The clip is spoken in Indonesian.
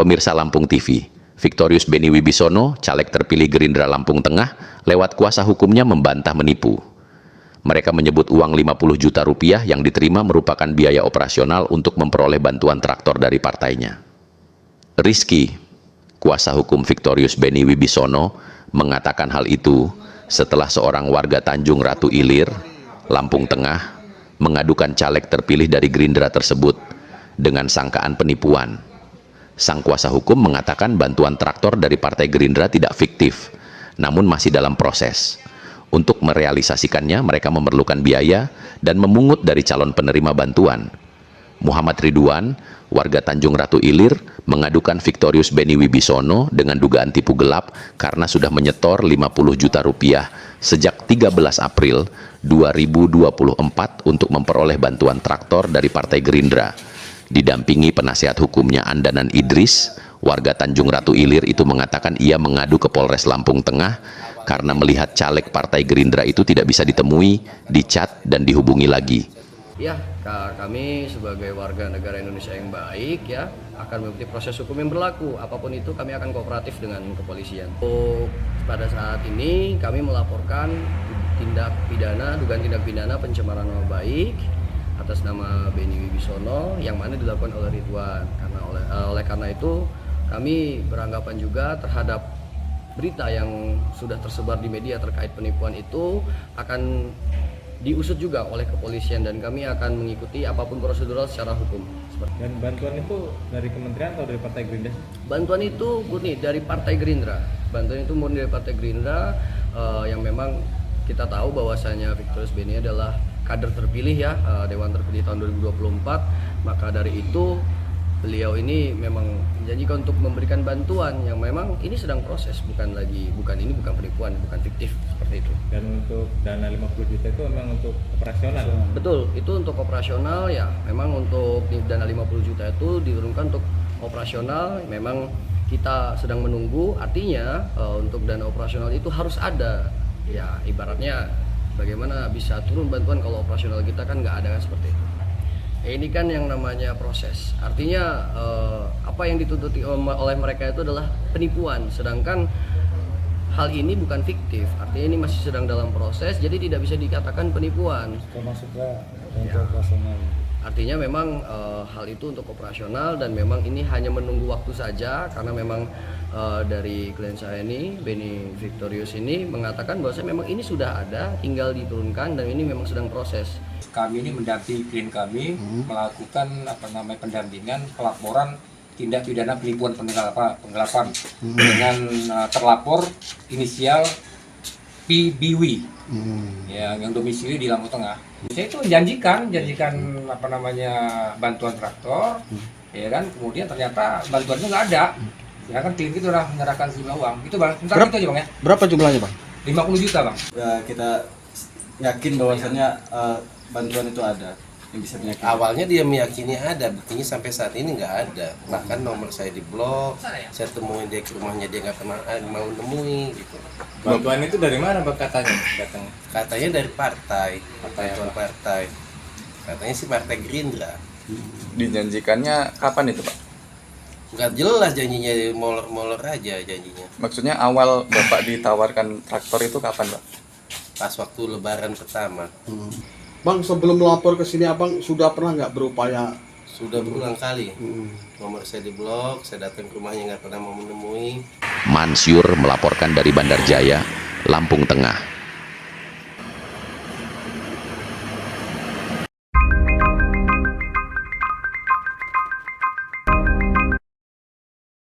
Pemirsa Lampung TV, Victorius Benny Wibisono, caleg terpilih Gerindra Lampung Tengah, lewat kuasa hukumnya membantah menipu. Mereka menyebut uang 50 juta rupiah yang diterima merupakan biaya operasional untuk memperoleh bantuan traktor dari partainya. Rizky, kuasa hukum Victorius Benny Wibisono, mengatakan hal itu setelah seorang warga Tanjung Ratu Ilir, Lampung Tengah, mengadukan caleg terpilih dari Gerindra tersebut dengan sangkaan penipuan. Sang kuasa hukum mengatakan bantuan traktor dari Partai Gerindra tidak fiktif, namun masih dalam proses. Untuk merealisasikannya, mereka memerlukan biaya dan memungut dari calon penerima bantuan. Muhammad Ridwan, warga Tanjung Ratu Ilir, mengadukan Victorius Benny Wibisono dengan dugaan tipu gelap karena sudah menyetor 50 juta rupiah sejak 13 April 2024 untuk memperoleh bantuan traktor dari Partai Gerindra. Didampingi penasihat hukumnya Andanan Idris, warga Tanjung Ratu Ilir itu mengatakan ia mengadu ke Polres Lampung Tengah karena melihat caleg Partai Gerindra itu tidak bisa ditemui, dicat, dan dihubungi lagi. Ya, kami sebagai warga negara Indonesia yang baik ya akan mengikuti proses hukum yang berlaku. Apapun itu kami akan kooperatif dengan kepolisian. Pada saat ini kami melaporkan dugaan tindak pidana pencemaran nama baik atas nama Benny Wibisono yang mana dilakukan oleh Ridwan. Karena itu kami beranggapan juga terhadap berita yang sudah tersebar di media terkait penipuan itu akan diusut juga oleh kepolisian dan kami akan mengikuti apapun prosedural secara hukum. Dan bantuan itu dari kementerian atau dari Partai Gerindra? Bantuan itu murni dari Partai Gerindra. Bantuan itu murni dari Partai Gerindra yang memang kita tahu bahwasanya Victorius Benny adalah kader terpilih ya, Dewan terpilih tahun 2024. Maka dari itu beliau ini memang menjanjikan untuk memberikan bantuan yang memang ini sedang proses, bukan penipuan, bukan fiktif seperti itu. Dan untuk dana 50 juta itu memang untuk operasional? Betul, itu untuk operasional ya. Memang untuk dana 50 juta itu diturunkan untuk operasional. Memang kita sedang menunggu, artinya untuk dana operasional itu harus ada. Ya ibaratnya bagaimana bisa turun bantuan kalau operasional kita kan nggak ada kan seperti itu. Ini kan yang namanya proses, artinya apa yang dituntut oleh mereka itu adalah penipuan, sedangkan hal ini bukan fiktif, artinya ini masih sedang dalam proses, jadi tidak bisa dikatakan penipuan. Termasuknya untuk operasional. Artinya memang hal itu untuk operasional dan memang ini hanya menunggu waktu saja karena memang dari klien saya ini, Benny Victorius ini mengatakan bahwa memang ini sudah ada, tinggal diturunkan dan ini memang sedang proses. Kami ini mendampingi klien kami melakukan pendampingan pelaporan tindak pidana penipuan penggelapan dengan terlapor inisial PBW yang domisili di Lampung Tengah. Saya itu menjanjikan bantuan traktor, ya kan, kemudian ternyata bantuannya nggak ada. Ya kan klien itu sudah menyerahkan sejumlah uang. Itu bang, sebentar itu aja bang ya. Berapa jumlahnya bang? 50 juta bang. Ya, kita yakin bahwasannya bantuan itu ada yang bisa meyakinkan. Awalnya dia meyakini ada, buktinya sampai saat ini nggak ada. Bahkan nomor saya di blog, saya temuin dia ke rumahnya, dia nggak pernah mau nemui gitu. Bantuan itu dari mana bang katanya datangnya? Katanya dari partai. Katanya sih Partai Gerindra. Dijanjikannya kapan itu pak? Nggak jelas janjinya, molor aja janjinya. Maksudnya awal bapak ditawarkan traktor itu kapan pak? Pas waktu lebaran pertama. Bang, sebelum melapor ke sini abang sudah pernah nggak berupaya? Sudah berulang kali. Nomor saya di blog, saya datang ke rumahnya nggak pernah mau menemui. Mansyur melaporkan dari Bandar Jaya, Lampung Tengah.